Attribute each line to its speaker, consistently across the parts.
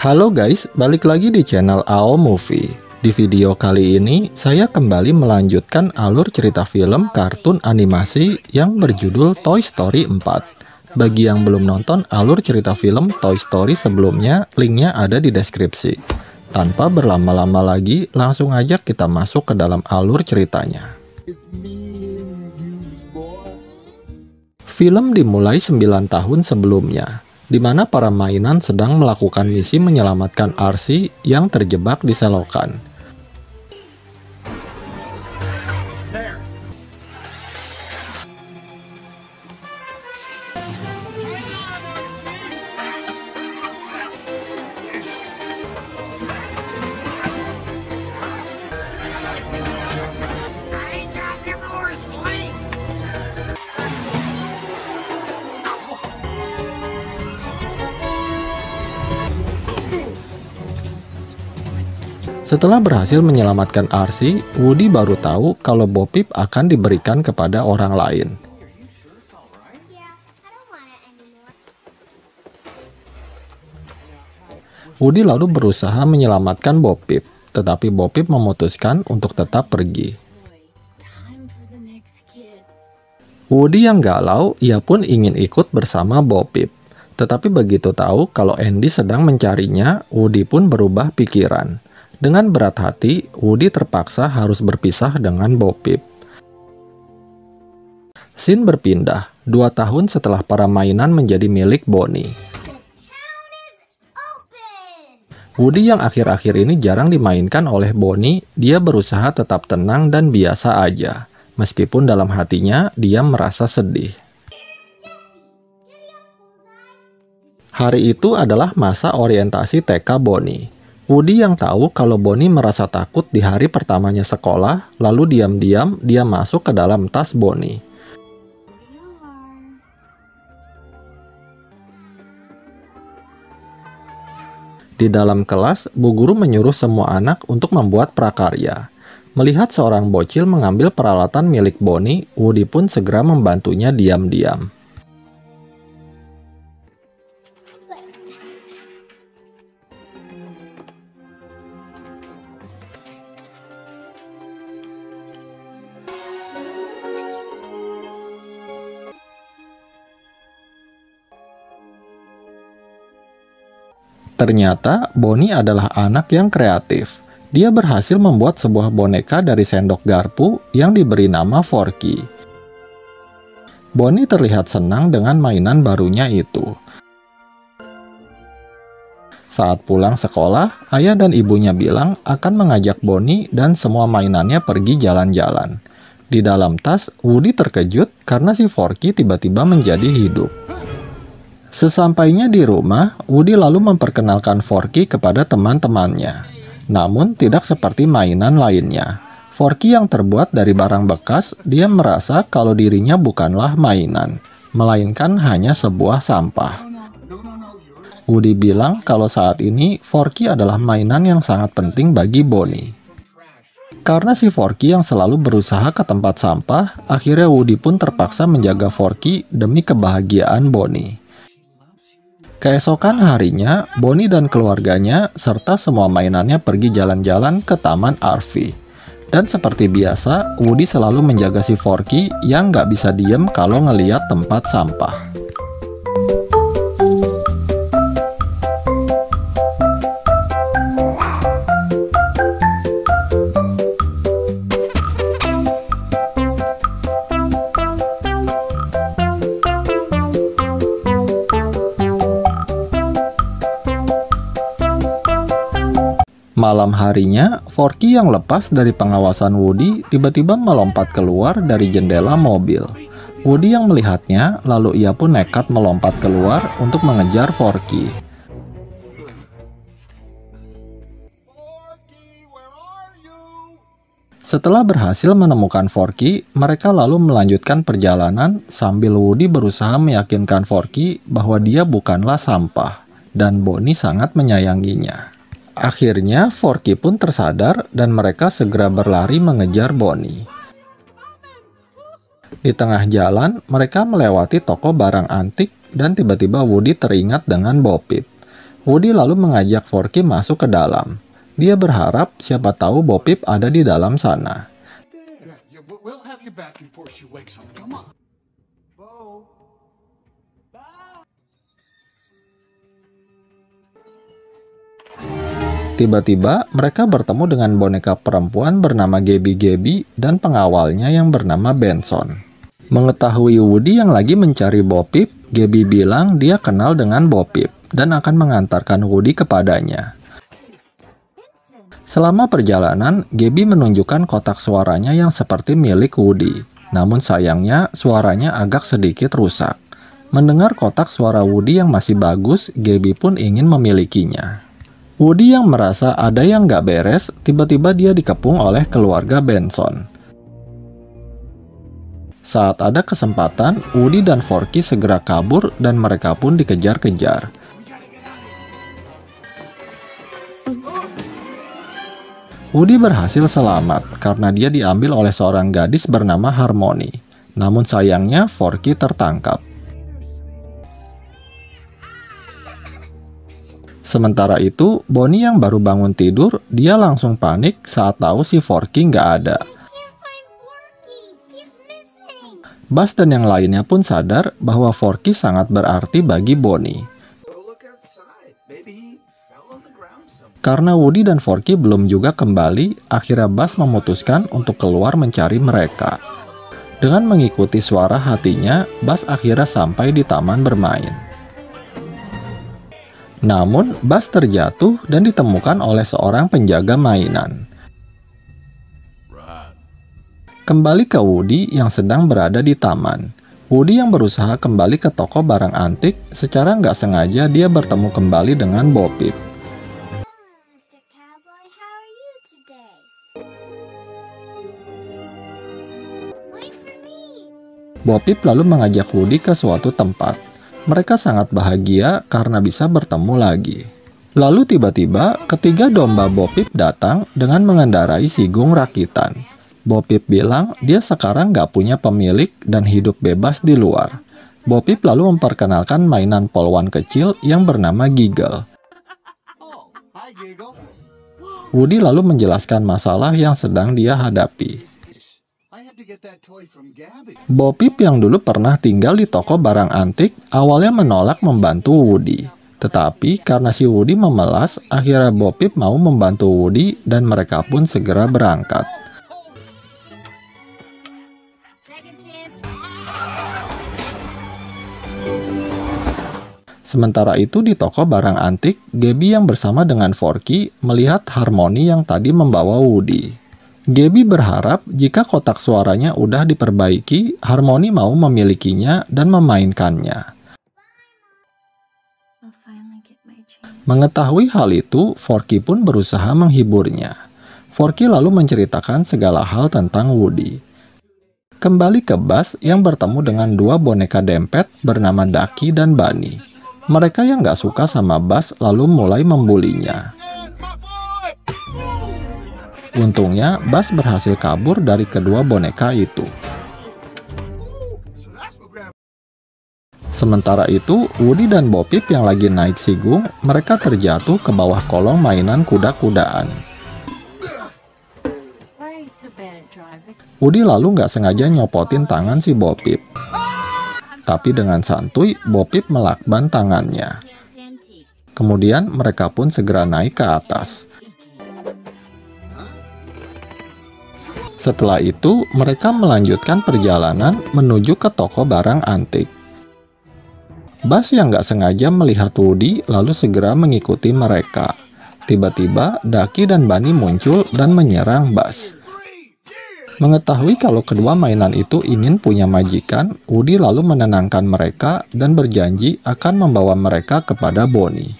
Speaker 1: Halo guys, balik lagi di channel AO Movie. Di video kali ini, saya kembali melanjutkan alur cerita film kartun animasi yang berjudul Toy Story 4. Bagi yang belum nonton alur cerita film Toy Story sebelumnya, linknya ada di deskripsi. Tanpa berlama-lama lagi, langsung aja kita masuk ke dalam alur ceritanya. Film dimulai 9 tahun sebelumnya, di mana para mainan sedang melakukan misi menyelamatkan RC yang terjebak di selokan. Setelah berhasil menyelamatkan RC, Woody baru tahu kalau Bo Peep akan diberikan kepada orang lain. Woody lalu berusaha menyelamatkan Bo Peep, tetapi Bo Peep memutuskan untuk tetap pergi. Woody yang galau, ia pun ingin ikut bersama Bo Peep. Tetapi begitu tahu kalau Andy sedang mencarinya, Woody pun berubah pikiran. Dengan berat hati, Woody terpaksa harus berpisah dengan Bo Peep. Scene berpindah, 2 tahun setelah para mainan menjadi milik Bonnie. Woody yang akhir-akhir ini jarang dimainkan oleh Bonnie, dia berusaha tetap tenang dan biasa aja. Meskipun dalam hatinya, dia merasa sedih. Hari itu adalah masa orientasi TK Bonnie. Woody yang tahu kalau Bonnie merasa takut di hari pertamanya sekolah, lalu diam-diam dia masuk ke dalam tas Bonnie. Di dalam kelas, Bu Guru menyuruh semua anak untuk membuat prakarya. Melihat seorang bocil mengambil peralatan milik Bonnie, Woody pun segera membantunya diam-diam. Ternyata Bonnie adalah anak yang kreatif. Dia berhasil membuat sebuah boneka dari sendok garpu yang diberi nama Forky. Bonnie terlihat senang dengan mainan barunya itu. Saat pulang sekolah, ayah dan ibunya bilang akan mengajak Bonnie dan semua mainannya pergi jalan-jalan. Di dalam tas, Woody terkejut karena si Forky tiba-tiba menjadi hidup. Sesampainya di rumah, Woody lalu memperkenalkan Forky kepada teman-temannya. Namun tidak seperti mainan lainnya. Forky yang terbuat dari barang bekas, dia merasa kalau dirinya bukanlah mainan, melainkan hanya sebuah sampah. Woody bilang kalau saat ini Forky adalah mainan yang sangat penting bagi Bonnie. Karena si Forky yang selalu berusaha ke tempat sampah, akhirnya Woody pun terpaksa menjaga Forky demi kebahagiaan Bonnie. Keesokan harinya, Bonnie dan keluarganya serta semua mainannya pergi jalan-jalan ke Taman RV. Dan seperti biasa, Woody selalu menjaga si Forky yang nggak bisa diem kalau ngeliat tempat sampah. Malam harinya, Forky yang lepas dari pengawasan Woody tiba-tiba melompat keluar dari jendela mobil. Woody yang melihatnya, lalu ia pun nekat melompat keluar untuk mengejar Forky. Setelah berhasil menemukan Forky, mereka lalu melanjutkan perjalanan sambil Woody berusaha meyakinkan Forky bahwa dia bukanlah sampah dan Bonnie sangat menyayanginya. Akhirnya, Forky pun tersadar dan mereka segera berlari mengejar Bonnie. Di tengah jalan, mereka melewati toko barang antik dan tiba-tiba Woody teringat dengan Bo Peep. Woody lalu mengajak Forky masuk ke dalam. Dia berharap siapa tahu Bo Peep ada di dalam sana. Tiba-tiba mereka bertemu dengan boneka perempuan bernama Gabby dan pengawalnya yang bernama Benson. Mengetahui Woody yang lagi mencari Bo Peep, Gabby bilang dia kenal dengan Bo Peep dan akan mengantarkan Woody kepadanya. Selama perjalanan, Gabby menunjukkan kotak suaranya yang seperti milik Woody. Namun sayangnya, suaranya agak sedikit rusak. Mendengar kotak suara Woody yang masih bagus, Gabby pun ingin memilikinya. Woody yang merasa ada yang gak beres, tiba-tiba dia dikepung oleh keluarga Benson. Saat ada kesempatan, Woody dan Forky segera kabur dan mereka pun dikejar-kejar. Woody berhasil selamat karena dia diambil oleh seorang gadis bernama Harmony. Namun sayangnya Forky tertangkap. Sementara itu, Bonnie yang baru bangun tidur, dia langsung panik saat tahu si Forky nggak ada. Buzz dan yang lainnya pun sadar bahwa Forky sangat berarti bagi Bonnie. Karena Woody dan Forky belum juga kembali, akhirnya Buzz memutuskan untuk keluar mencari mereka. Dengan mengikuti suara hatinya, Buzz akhirnya sampai di taman bermain. Namun, Buzz terjatuh dan ditemukan oleh seorang penjaga mainan. Kembali ke Woody yang sedang berada di taman. Woody yang berusaha kembali ke toko barang antik, secara nggak sengaja dia bertemu kembali dengan Bo Peep. Bo Peep lalu mengajak Woody ke suatu tempat. Mereka sangat bahagia karena bisa bertemu lagi. Lalu tiba-tiba ketiga domba Bo Peep datang dengan mengendarai sigung rakitan. Bo Peep bilang dia sekarang nggak punya pemilik dan hidup bebas di luar. Bo Peep lalu memperkenalkan mainan polwan kecil yang bernama Giggle. Woody lalu menjelaskan masalah yang sedang dia hadapi. Bo Peep yang dulu pernah tinggal di toko barang antik awalnya menolak membantu Woody. Tetapi karena si Woody memelas, akhirnya Bo Peep mau membantu Woody dan mereka pun segera berangkat. Sementara itu di toko barang antik, Gabby yang bersama dengan Forky melihat Harmony yang tadi membawa Woody. Gabby berharap jika kotak suaranya udah diperbaiki, Harmony mau memilikinya dan memainkannya. Mengetahui hal itu, Forky pun berusaha menghiburnya. Forky lalu menceritakan segala hal tentang Woody. Kembali ke Buzz yang bertemu dengan dua boneka dempet bernama Ducky dan Bunny. Mereka yang gak suka sama Buzz lalu mulai membulinya. Untungnya, Buzz berhasil kabur dari kedua boneka itu. Sementara itu, Woody dan Bo Peep yang lagi naik sigung, mereka terjatuh ke bawah kolong mainan kuda-kudaan. Woody lalu nggak sengaja nyopotin tangan si Bo Peep. Tapi dengan santuy, Bo Peep melakban tangannya. Kemudian mereka pun segera naik ke atas. Setelah itu, mereka melanjutkan perjalanan menuju ke toko barang antik. Buzz yang nggak sengaja melihat Woody lalu segera mengikuti mereka. Tiba-tiba, Ducky dan Bunny muncul dan menyerang Buzz. Mengetahui kalau kedua mainan itu ingin punya majikan, Woody lalu menenangkan mereka dan berjanji akan membawa mereka kepada Bonnie.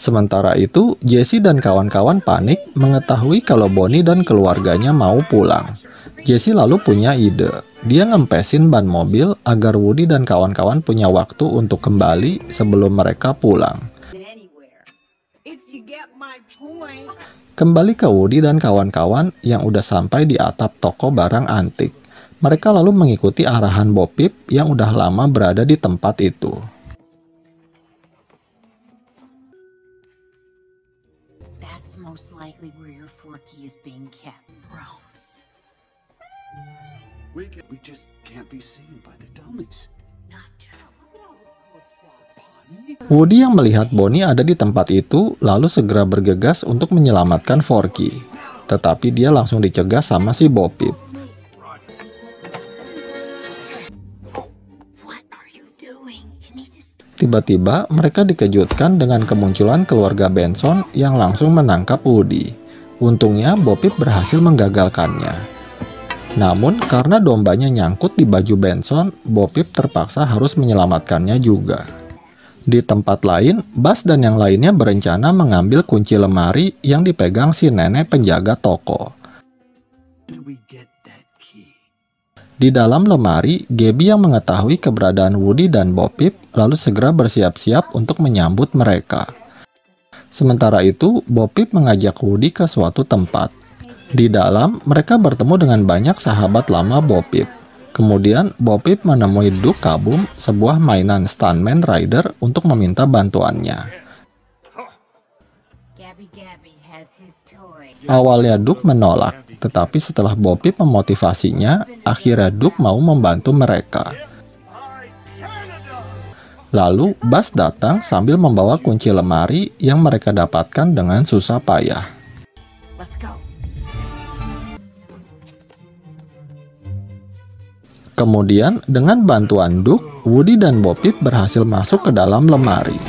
Speaker 1: Sementara itu, Jessie dan kawan-kawan panik mengetahui kalau Bonnie dan keluarganya mau pulang. Jessie lalu punya ide. Dia ngempesin ban mobil agar Woody dan kawan-kawan punya waktu untuk kembali sebelum mereka pulang. Kembali ke Woody dan kawan-kawan yang udah sampai di atap toko barang antik. Mereka lalu mengikuti arahan Bo Peep yang udah lama berada di tempat itu.
Speaker 2: That's most likely where your Forky is being kept. Gross.
Speaker 3: We just can't be seen by the dummies.
Speaker 2: Not true. Look at all this cool stuff.
Speaker 1: Woody yang melihat Bonnie ada di tempat itu lalu segera bergegas untuk menyelamatkan Forky. Tetapi dia langsung dicegah sama si Bo Peep.
Speaker 2: What are you doing? You need to stop.
Speaker 1: Tiba-tiba mereka dikejutkan dengan kemunculan keluarga Benson yang langsung menangkap Woody. Untungnya Bo Peep berhasil menggagalkannya. Namun karena dombanya nyangkut di baju Benson, Bo Peep terpaksa harus menyelamatkannya juga. Di tempat lain, Buzz dan yang lainnya berencana mengambil kunci lemari yang dipegang si nenek penjaga toko.
Speaker 3: Did we get that key?
Speaker 1: Di dalam lemari, Gabby yang mengetahui keberadaan Woody dan Bo Peep lalu segera bersiap-siap untuk menyambut mereka. Sementara itu, Bo Peep mengajak Woody ke suatu tempat. Di dalam, mereka bertemu dengan banyak sahabat lama Bo Peep. Kemudian, Bo Peep menemui Duck Kaboom, sebuah mainan stuntman rider, untuk meminta bantuannya.
Speaker 2: Gabby has his toy.
Speaker 1: Awalnya Duck menolak, tetapi setelah Bo Peep memotivasinya, akhirnya Duck mau membantu mereka. Lalu, Buzz datang sambil membawa kunci lemari yang mereka dapatkan dengan susah payah.
Speaker 2: Let's go.
Speaker 1: Kemudian, dengan bantuan Duck, Woody dan Bo Peep berhasil masuk ke dalam lemari.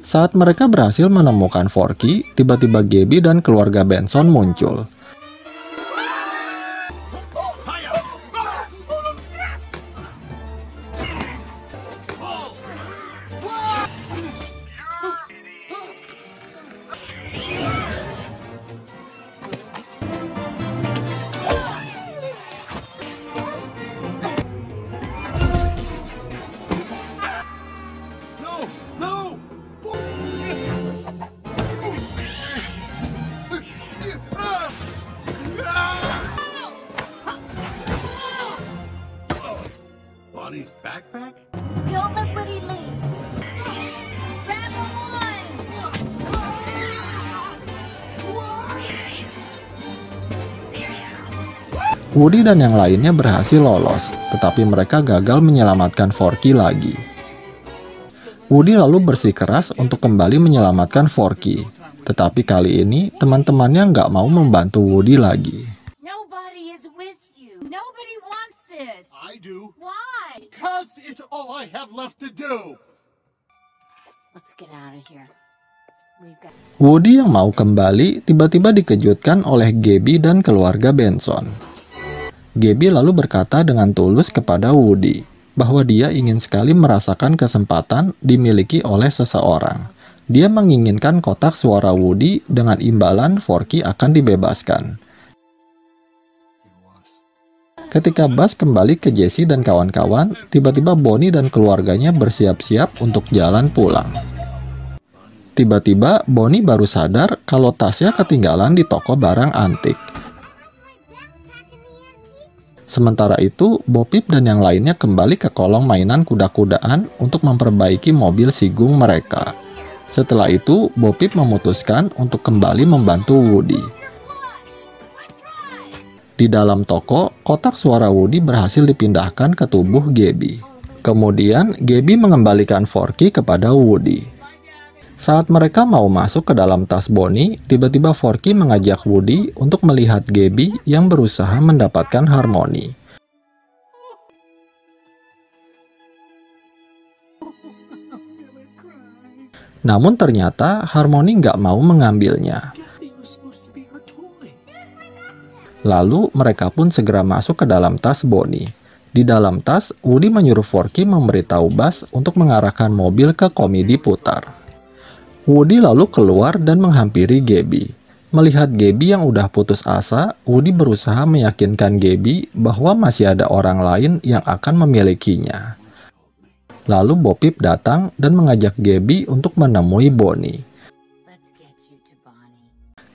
Speaker 1: Saat mereka berhasil menemukan Forky, tiba-tiba Gabby dan keluarga Benson muncul.
Speaker 3: Bonnie's backpack?
Speaker 2: Don't let Woody leave. Grab on!
Speaker 1: Woody dan yang lainnya berhasil lolos, tetapi mereka gagal menyelamatkan Forky lagi. Woody lalu bersikeras untuk kembali menyelamatkan Forky, tetapi kali ini teman-temannya nggak mau membantu Woody lagi.
Speaker 2: Nobody is with you. Nobody wants this.
Speaker 3: I do.
Speaker 2: Why?
Speaker 3: Because it's all I have left to do.
Speaker 2: Let's get out of here. We've got...
Speaker 1: Woody yang mau kembali tiba-tiba dikejutkan oleh Gabby dan keluarga Benson. Gabby lalu berkata dengan tulus kepada Woody bahwa dia ingin sekali merasakan kesempatan dimiliki oleh seseorang. Dia menginginkan kotak suara Woody dengan imbalan Forky akan dibebaskan. Ketika Buzz kembali ke Jessie dan kawan-kawan, tiba-tiba Bonnie dan keluarganya bersiap-siap untuk jalan pulang. Tiba-tiba Bonnie baru sadar kalau tasnya ketinggalan di toko barang antik. Sementara itu, Bo Peep dan yang lainnya kembali ke kolong mainan kuda-kudaan untuk memperbaiki mobil sigung mereka. Setelah itu, Bo Peep memutuskan untuk kembali membantu Woody. Di dalam toko, kotak suara Woody berhasil dipindahkan ke tubuh Gabby. Kemudian, Gabby mengembalikan Forky kepada Woody. Saat mereka mau masuk ke dalam tas Bonnie, tiba-tiba Forky mengajak Woody untuk melihat Gabby yang berusaha mendapatkan Harmony. Namun ternyata Harmony nggak mau mengambilnya. Lalu mereka pun segera masuk ke dalam tas Bonnie. Di dalam tas, Woody menyuruh Forky memberitahu Buzz untuk mengarahkan mobil ke komedi putar. Woody lalu keluar dan menghampiri Gabby. Melihat Gabby yang udah putus asa, Woody berusaha meyakinkan Gabby bahwa masih ada orang lain yang akan memilikinya. Lalu Bo Peep datang dan mengajak Gabby untuk menemui Bonnie.
Speaker 2: Let's get you to Bonnie.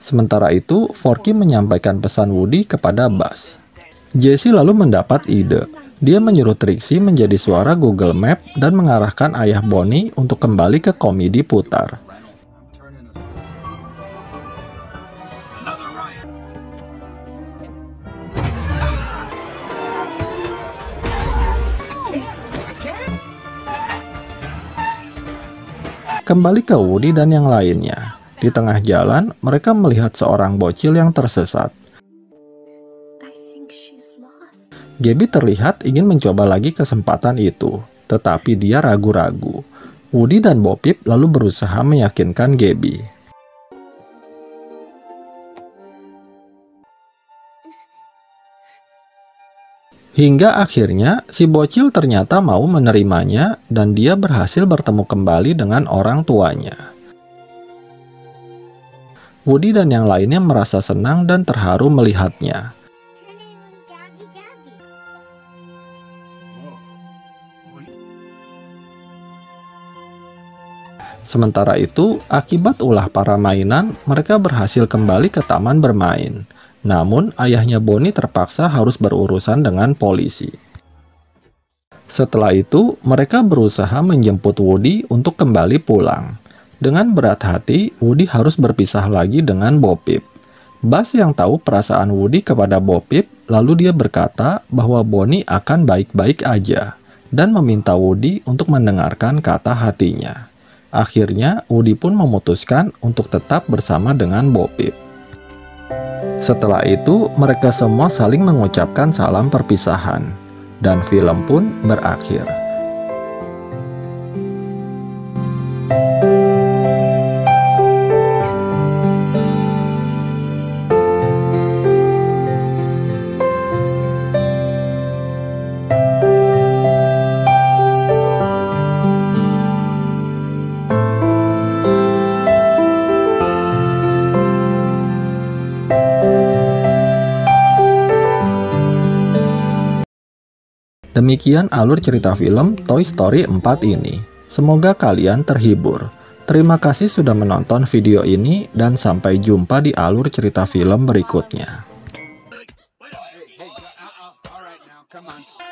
Speaker 1: Sementara itu, Forky menyampaikan pesan Woody kepada Buzz. Jessie lalu mendapat ide. Dia menyuruh Trixie menjadi suara Google Map dan mengarahkan ayah Bonnie untuk kembali ke komedi putar. Kembali ke Woody dan yang lainnya. Di tengah jalan, mereka melihat seorang bocil yang tersesat.
Speaker 2: I think she's lost.
Speaker 1: Gabby terlihat ingin mencoba lagi kesempatan itu, tetapi dia ragu-ragu. Woody dan Bo Peep lalu berusaha meyakinkan Gabby. Hingga akhirnya si bocil ternyata mau menerimanya dan dia berhasil bertemu kembali dengan orang tuanya. Woody dan yang lainnya merasa senang dan terharu melihatnya.
Speaker 4: Her name was Gabby Gabby.
Speaker 1: Sementara itu, akibat ulah para mainan, mereka berhasil kembali ke taman bermain. Namun, ayahnya Bonnie terpaksa harus berurusan dengan polisi. Setelah itu, mereka berusaha menjemput Woody untuk kembali pulang. Dengan berat hati, Woody harus berpisah lagi dengan Bo Peep. Buzz yang tahu perasaan Woody kepada Bo Peep, lalu dia berkata bahwa Bonnie akan baik-baik aja, dan meminta Woody untuk mendengarkan kata hatinya. Akhirnya, Woody pun memutuskan untuk tetap bersama dengan Bo Peep. Setelah itu, mereka semua saling mengucapkan salam perpisahan, dan film pun berakhir. Demikian alur cerita film Toy Story 4 ini. Semoga kalian terhibur. Terima kasih sudah menonton video ini dan sampai jumpa di alur cerita film berikutnya.
Speaker 3: All right now, come on.